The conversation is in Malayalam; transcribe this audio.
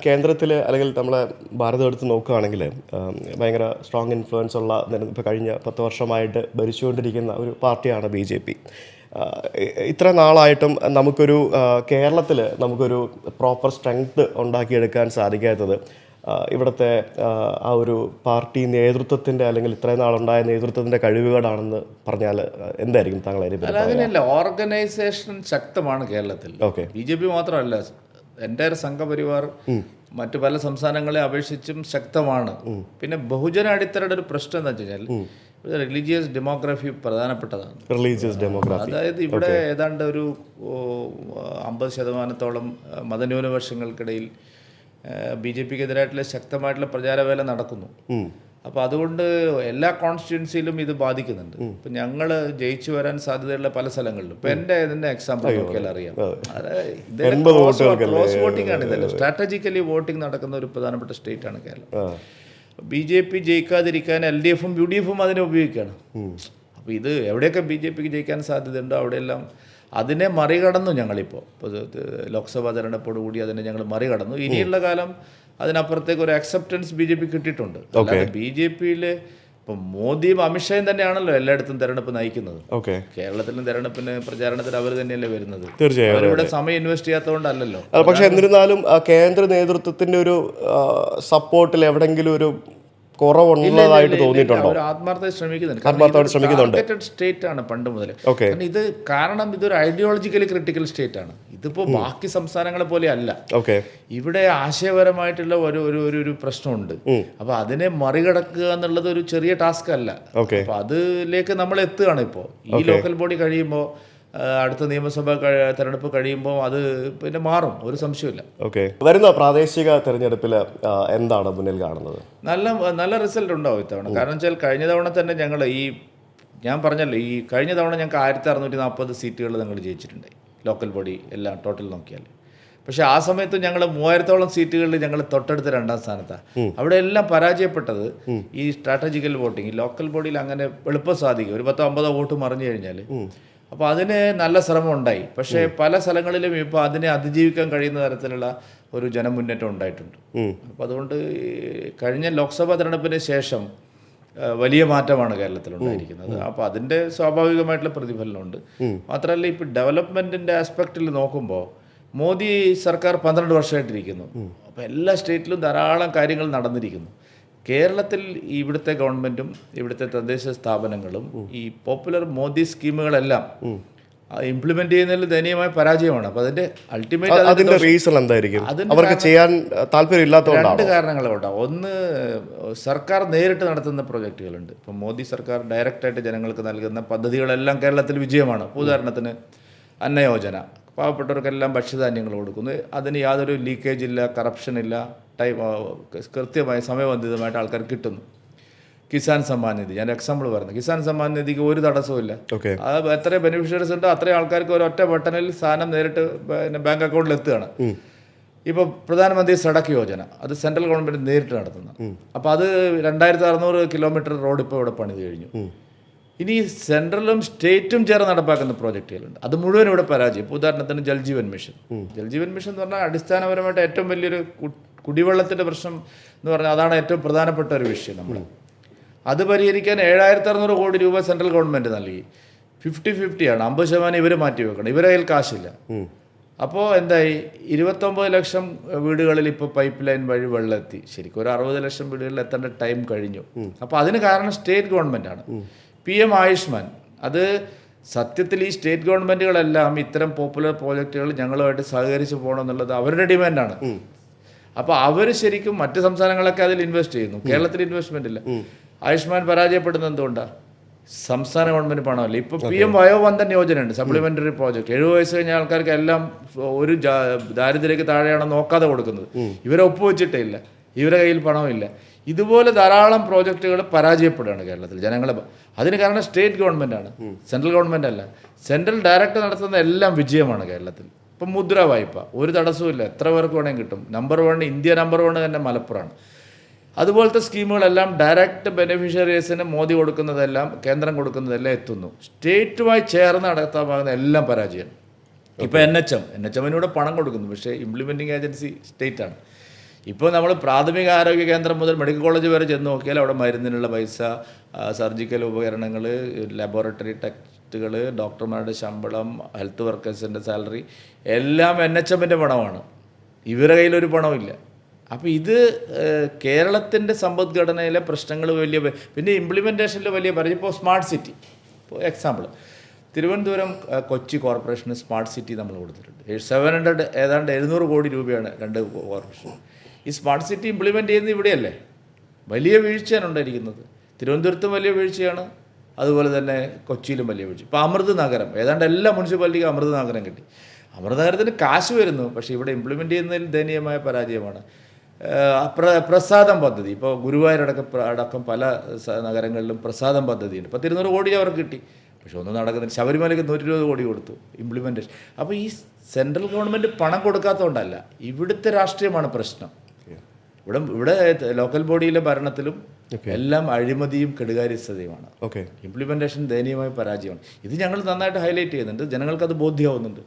കേന്ദ്രത്തിൽ അല്ലെങ്കിൽ നമ്മളെ ഭാരതം എടുത്ത് നോക്കുകയാണെങ്കിൽ ഭയങ്കര സ്ട്രോങ് ഇൻഫ്ലുവൻസ് ഉള്ള ഇപ്പോൾ കഴിഞ്ഞ 10 വർഷമായിട്ട് ഭരിച്ചുകൊണ്ടിരിക്കുന്ന ഒരു പാർട്ടിയാണ് BJP. ഇത്ര നാളായിട്ടും നമുക്കൊരു കേരളത്തിൽ നമുക്കൊരു പ്രോപ്പർ സ്ട്രെങ്ത് ഉണ്ടാക്കിയെടുക്കാൻ സാധിക്കാത്തത് ഇവിടുത്തെ ആ ഒരു പാർട്ടി നേതൃത്വത്തിൻ്റെ അല്ലെങ്കിൽ ഇത്രയും നാളുണ്ടായ നേതൃത്വത്തിൻ്റെ കഴിവുകേടാണെന്ന് പറഞ്ഞാൽ എന്തായിരിക്കും താങ്കൾ അതിനെ? അങ്ങനെയല്ല, ഓർഗനൈസേഷൻ ശക്തമാണ് കേരളത്തിൽ. ഓക്കെ, BJP മാത്രമല്ല, എൻ്റെ സംഘപരിവാർ മറ്റു പല സംസ്ഥാനങ്ങളെ അപേക്ഷിച്ചും ശക്തമാണ്. പിന്നെ ബഹുജന അടിത്തറയുടെ ഒരു പ്രശ്നം എന്താ വെച്ച് കഴിഞ്ഞാൽ റിലീജിയസ് ഡെമോഗ്രഫി പ്രധാനപ്പെട്ടതാണ്. റിലീജിയസ് ഡെമോഗ്രഫി, അതായത് ഇവിടെ ഏതാണ്ട് ഒരു 50% മതന്യൂനപക്ഷങ്ങൾക്കിടയിൽ BJPക്കെതിരായിട്ടുള്ള ശക്തമായിട്ടുള്ള പ്രചാരവേല നടക്കുന്നു. അപ്പോൾ അതുകൊണ്ട് എല്ലാ കോൺസ്റ്റിറ്റ്യുവൻസിയിലും ഇത് ബാധിക്കുന്നുണ്ട്. ഇപ്പം ഞങ്ങൾ ജയിച്ചു വരാൻ സാധ്യതയുള്ള പല സ്ഥലങ്ങളിലും ഇപ്പം ഇതിൻ്റെ എക്സാമ്പിൾ നോക്കിയാൽ അറിയാം. ക്രോസ് വോട്ടിംഗ് ആണ്. ഇതല്ല, സ്ട്രാറ്റജിക്കലി വോട്ടിംഗ് നടക്കുന്ന ഒരു പ്രധാനപ്പെട്ട സ്റ്റേറ്റാണ് കേരളം. BJP ജയിക്കാതിരിക്കാൻ LDFും UDFും അതിനെ ഉപയോഗിക്കുകയാണ്. അപ്പോൾ ഇത് എവിടെയൊക്കെ BJPക്ക് ജയിക്കാൻ സാധ്യതയുണ്ടോ അവിടെയെല്ലാം അതിനെ മറികടന്നു. ഞങ്ങളിപ്പോൾ ലോക്സഭാ തെരഞ്ഞെടുപ്പോട് കൂടി അതിനെ ഞങ്ങൾ മറികടന്നു. ഇനിയുള്ള കാലം അതിനപ്പുറത്തേക്ക് ഒരു അക്സെപ്റ്റൻസ് BJP കിട്ടിയിട്ടുണ്ട്. BJPയിൽ ഇപ്പം മോദിയും അമിത്ഷായും തന്നെയാണല്ലോ എല്ലായിടത്തും തെരഞ്ഞെടുപ്പ് നയിക്കുന്നത്. കേരളത്തിലും തെരഞ്ഞെടുപ്പിന് പ്രചാരണത്തിന് അവർ തന്നെയല്ലേ വരുന്നത്. അവരിവിടെ സമയം ഇൻവെസ്റ്റ് ചെയ്യാത്തതുകൊണ്ടല്ലോ. പക്ഷെ എന്നിരുന്നാലും കേന്ദ്ര നേതൃത്വത്തിന്റെ ഒരു സപ്പോർട്ടിൽ എവിടെങ്കിലും ഒരു കുറവുള്ളതായിട്ട് തോന്നിയിട്ടുണ്ടോ? ആത്മാർത്ഥത ശ്രമിക്കുന്നുണ്ട്. സ്റ്റേറ്റ് ആണ് പണ്ട് മുതൽ. ഇത് കാരണം ഇതൊരു ഐഡിയോളജിക്കലി ക്രിട്ടിക്കൽ സ്റ്റേറ്റ് ആണ്. ഇതിപ്പോ ബാക്കി സംസ്ഥാനങ്ങളെ പോലെ അല്ല. ഇവിടെ ആശയപരമായിട്ടുള്ള ഒരു പ്രശ്നമുണ്ട്. അപ്പൊ അതിനെ മറികടക്കുക എന്നുള്ളത് ഒരു ചെറിയ ടാസ്ക് അല്ല. അപ്പൊ അതിലേക്ക് നമ്മൾ എത്തുകയാണ് ഇപ്പോൾ. ഈ ലോക്കൽ ബോഡി കഴിയുമ്പോൾ അടുത്ത നിയമസഭാ തെരഞ്ഞെടുപ്പ് കഴിയുമ്പോൾ അത് പിന്നെ മാറും, ഒരു സംശയമില്ല. വരുന്ന പ്രാദേശിക തെരഞ്ഞെടുപ്പിൽ എന്താണ് മുന്നിൽ കാണുന്നത്? നല്ല റിസൾട്ട് ഉണ്ടാവും ഇത്തവണ. കാരണം വെച്ചാൽ കഴിഞ്ഞ തവണ തന്നെ ഞങ്ങൾ ഞാൻ പറഞ്ഞല്ലോ, കഴിഞ്ഞ തവണ ഞങ്ങൾക്ക് 1640 സീറ്റുകൾ ഞങ്ങൾ ജയിച്ചിട്ടുണ്ട്, ലോക്കൽ ബോഡി എല്ലാം ടോട്ടൽ നോക്കിയാൽ. പക്ഷേ ആ സമയത്ത് ഞങ്ങൾ 3000-ഓളം സീറ്റുകളിൽ ഞങ്ങൾ തൊട്ടടുത്ത 2ാം സ്ഥാനത്താണ്. അവിടെ എല്ലാം പരാജയപ്പെട്ടത് ഈ സ്ട്രാറ്റജിക്കൽ വോട്ടിംഗ്. ലോക്കൽ ബോഡിയിൽ അങ്ങനെ എളുപ്പം സാധിക്കും. ഒരു 10-50 വോട്ട് മറിഞ്ഞു കഴിഞ്ഞാൽ അപ്പോൾ അതിന് നല്ല ശ്രമം ഉണ്ടായി. പക്ഷേ പല സ്ഥലങ്ങളിലും ഇപ്പോൾ അതിനെ അതിജീവിക്കാൻ കഴിയുന്ന തരത്തിലുള്ള ഒരു ജനമുന്നേറ്റം ഉണ്ടായിട്ടുണ്ട്. അപ്പോൾ അതുകൊണ്ട് കഴിഞ്ഞ ലോക്സഭാ തെരഞ്ഞെടുപ്പിന് ശേഷം വലിയ മാറ്റമാണ് കേരളത്തിലുണ്ടായിരിക്കുന്നത്. അപ്പോൾ അതിൻ്റെ സ്വാഭാവികമായിട്ടുള്ള പ്രതിഫലനമുണ്ട്. മാത്രമല്ല, ഇപ്പോൾ ഡെവലപ്മെൻറ്റിൻ്റെ ആസ്പെക്റ്റിൽ നോക്കുമ്പോൾ മോദി സർക്കാർ 12 വർഷമായിട്ടിരിക്കുന്നു. അപ്പോൾ എല്ലാ സ്റ്റേറ്റിലും ധാരാളം കാര്യങ്ങൾ നടന്നിരിക്കുന്നു. കേരളത്തിൽ ഇവിടുത്തെ ഗവൺമെൻറ്റും ഇവിടുത്തെ തദ്ദേശ സ്ഥാപനങ്ങളും ഈ പോപ്പുലർ മോദി സ്കീമുകളെല്ലാം ഇംപ്ലിമെന്റ് ചെയ്യുന്നതിൽ ദയനീയമായ പരാജയമാണ്. അപ്പോൾ അതിന്റെ അൾട്ടിമേറ്റ് റീസൺ എന്തായിരിക്കും? അവർക്ക് ചെയ്യാൻ താല്പര്യമില്ലാത്തതുകൊണ്ടാണ്. 2 കാരണങ്ങളുണ്ടാവും. ഒന്ന്, സർക്കാർ നേരിട്ട് നടത്തുന്ന പ്രോജക്റ്റുകളുണ്ട്. ഇപ്പം മോദി സർക്കാർ ഡയറക്റ്റായിട്ട് ജനങ്ങൾക്ക് നൽകുന്ന പദ്ധതികളെല്ലാം കേരളത്തിൽ വിജയമാണ്. ഉദാഹരണത്തിന് അന്നയോജന, പാവപ്പെട്ടവർക്കെല്ലാം ഭക്ഷ്യധാന്യങ്ങൾ കൊടുക്കുന്നു. അതിന് യാതൊരു ലീക്കേജ് ഇല്ല, കറപ്ഷൻ ഇല്ല, കൃത്യമായി സമയബന്ധിതമായിട്ട് ആൾക്കാർ കിട്ടുന്നു. കിസാൻ സമ്മാൻ നിധി, ഞാൻ എക്സാമ്പിൾ പറഞ്ഞു. കിസാൻ സമ്മാൻ നിധിക്ക് ഒരു തടസ്സവും ഇല്ല. അത് എത്ര ബെനിഫിഷ്യറീസ് ഉണ്ട് അത്രയും ആൾക്കാർക്ക് ഒരൊറ്റ ബട്ടണിൽ സാധനം നേരിട്ട് ബാങ്ക് അക്കൗണ്ടിൽ എത്തുകയാണ്. ഇപ്പോൾ പ്രധാനമന്ത്രി സഡക് യോജന, അത് സെൻട്രൽ ഗവൺമെൻറ് നേരിട്ട് നടത്തുന്ന. അപ്പോൾ അത് 2600 കിലോമീറ്റർ റോഡ് ഇപ്പോൾ ഇവിടെ പണിത് കഴിഞ്ഞു. ഇനി സെൻട്രലും സ്റ്റേറ്റും ചേർന്ന് നടപ്പാക്കുന്ന പ്രോജക്റ്റുകളുണ്ട്. അത് മുഴുവൻ ഇവിടെ പരാജയം. ഇപ്പോൾ ഉദാഹരണത്തിന് ജൽജീവൻ മിഷൻ എന്ന് പറഞ്ഞാൽ അടിസ്ഥാനപരമായിട്ട് ഏറ്റവും വലിയൊരു കുടിവെള്ളത്തിൻ്റെ പ്രശ്നം എന്ന് പറഞ്ഞാൽ അതാണ് ഏറ്റവും പ്രധാനപ്പെട്ട ഒരു വിഷയം. നമ്മൾ അത് പരിഹരിക്കാൻ 7600 കോടി രൂപ സെൻട്രൽ ഗവൺമെൻറ് നൽകി. 50-50 ആണ്. 50% ഇവർ മാറ്റി വെക്കണം. ഇവരെ കയ്യിൽ കാശില്ല. അപ്പോൾ എന്തായി? 29 ലക്ഷം വീടുകളിൽ ഇപ്പോൾ പൈപ്പ് ലൈൻ വഴി വെള്ളം എത്തി. ശരിക്കും ഒരു 60 ലക്ഷം വീടുകളിൽ എത്തേണ്ട ടൈം കഴിഞ്ഞു. അപ്പോൾ അതിന് കാരണം സ്റ്റേറ്റ് ഗവൺമെൻറ്റാണ്. PM ആയുഷ്മാൻ, അത് സത്യത്തിൽ ഈ സ്റ്റേറ്റ് ഗവൺമെൻറ്റുകളെല്ലാം ഇത്തരം പോപ്പുലർ പ്രോജക്റ്റുകൾ ഞങ്ങളുമായിട്ട് സഹകരിച്ച് പോകണം എന്നുള്ളത് അവരുടെ ഡിമാൻഡാണ്. അപ്പോൾ അവർ ശരിക്കും മറ്റ് സംസ്ഥാനങ്ങളൊക്കെ അതിൽ ഇൻവെസ്റ്റ് ചെയ്യുന്നു. കേരളത്തിൽ ഇൻവെസ്റ്റ്മെൻ്റ് ഇല്ല. ആയുഷ്മാൻ പരാജയപ്പെടുന്നത് എന്തുകൊണ്ടാണ്? സംസ്ഥാന ഗവൺമെൻറ് പണമല്ല. ഇപ്പോൾ PM വയോവന്ദൻ യോജന ഉണ്ട്, സപ്ലിമെൻ്ററി പ്രോജക്റ്റ്. 70 വയസ്സ് കഴിഞ്ഞ ആൾക്കാർക്ക് എല്ലാം ഒരു ദാരിദ്ര്യക്ക് താഴെയാണ് നോക്കാതെ കൊടുക്കുന്നത്. ഇവരെ ഒപ്പുവെച്ചിട്ടേ ഇല്ല, ഇവരുടെ കയ്യിൽ പണമില്ല. ഇതുപോലെ ധാരാളം പ്രോജക്റ്റുകൾ പരാജയപ്പെടുകയാണ് കേരളത്തിൽ ജനങ്ങളെ. അതിന് കാരണം സ്റ്റേറ്റ് ഗവൺമെൻറ്റാണ്, സെൻട്രൽ ഗവൺമെൻറ് അല്ല. സെൻട്രൽ ഡയറക്റ്റ് നടത്തുന്ന എല്ലാം വിജയമാണ് കേരളത്തിൽ. ഇപ്പം മുദ്ര വായ്പ ഒരു തടസ്സമില്ല, എത്ര പേർക്ക് വേണമെങ്കിൽ കിട്ടും. നമ്പർ 1 ഇന്ത്യ നമ്പർ 1 തന്നെ മലപ്പുറമാണ്. അതുപോലത്തെ സ്കീമുകളെല്ലാം ഡയറക്റ്റ് ബെനിഫിഷ്യറീസിന് മോദി കൊടുക്കുന്നതെല്ലാം കേന്ദ്രം കൊടുക്കുന്നതെല്ലാം എത്തുന്നു. സ്റ്റേറ്റുമായി ചേർന്ന് നടത്താൻ എല്ലാം പരാജയം. ഇപ്പോൾ NHM-ന് ഇവിടെ പണം കൊടുക്കുന്നു, പക്ഷേ ഇംപ്ലിമെൻറ്റിംഗ് ഏജൻസി സ്റ്റേറ്റാണ്. ഇപ്പോൾ നമ്മൾ പ്രാഥമിക ആരോഗ്യ കേന്ദ്രം മുതൽ മെഡിക്കൽ കോളേജ് വരെ ചെന്ന് നോക്കിയാൽ അവിടെ മരുന്നിനുള്ള പൈസ, സർജിക്കൽ ഉപകരണങ്ങൾ, ലബോറട്ടറി ടെസ്റ്റുകൾ, ഡോക്ടർമാരുടെ ശമ്പളം, ഹെൽത്ത് വർക്കേഴ്സിൻ്റെ സാലറി എല്ലാം NHMൻ്റെ പണമാണ്. ഇവരുടെ കയ്യിലൊരു പണമില്ല. അപ്പോൾ ഇത് കേരളത്തിൻ്റെ സമ്പദ്ഘടനയിലെ പ്രശ്നങ്ങൾ വലിയ, പിന്നെ ഇംപ്ലിമെൻറ്റേഷനിൽ വലിയ പറയും. ഇപ്പോൾ സ്മാർട്ട് സിറ്റി, ഇപ്പോൾ example Thiruvananthapuram Kochi corporation smart city നമ്മൾ കൊടുത്തിട്ടുണ്ട്. 700 കോടി രൂപയാണ് 2 കോർപ്പറേഷൻ. ഈ സ്മാർട്ട് സിറ്റി ഇംപ്ലിമെൻറ്റ് ചെയ്യുന്നത് ഇവിടെയല്ലേ? വലിയ വീഴ്ചയാണ് ഉണ്ടായിരിക്കുന്നത്. തിരുവനന്തപുരത്തും വലിയ വീഴ്ചയാണ്, അതുപോലെ തന്നെ കൊച്ചിയിലും വലിയ വീഴ്ച. ഇപ്പോൾ അമൃത് നഗരം, ഏതാണ്ട് എല്ലാ മുനിസിപ്പാലിറ്റിക്കും അമൃത് നഗരം കിട്ടി. അമൃത് നഗരത്തിന് കാശ് വരുന്നു, പക്ഷേ ഇവിടെ ഇംപ്ലിമെൻറ്റ് ചെയ്യുന്നതിൽ ദയനീയമായ പരാജയമാണ്. പ്രസാദം പദ്ധതി, ഇപ്പോൾ ഗുരുവായൂരടക്കം പല നഗരങ്ങളിലും പ്രസാദം പദ്ധതിയുണ്ട്. 200 കോടി അവർക്ക് കിട്ടി, പക്ഷെ ഒന്നും നടക്കുന്നില്ല. ശബരിമലയ്ക്ക് 120 കോടി കൊടുത്തു ഇംപ്ലിമെൻറ്റേഷൻ. അപ്പോൾ ഈ സെൻട്രൽ ഗവൺമെൻറ് പണം കൊടുക്കാത്തതുകൊണ്ടല്ല, ഇവിടുത്തെ രാഷ്ട്രീയമാണ് പ്രശ്നം. ഇവിടെ ലോക്കൽ ബോഡിയിലെ ഭരണത്തിലും എല്ലാം അഴിമതിയും കെടുകാര്യസ്ഥതയുമാണ്. ഇംപ്ലിമെൻറ്റേഷൻ ദയനീയമായ പരാജയമാണ്. ഇത് ഞങ്ങൾ നന്നായിട്ട് ഹൈലൈറ്റ് ചെയ്യുന്നുണ്ട്, ജനങ്ങൾക്കത് ബോധ്യമാവുന്നുണ്ട്.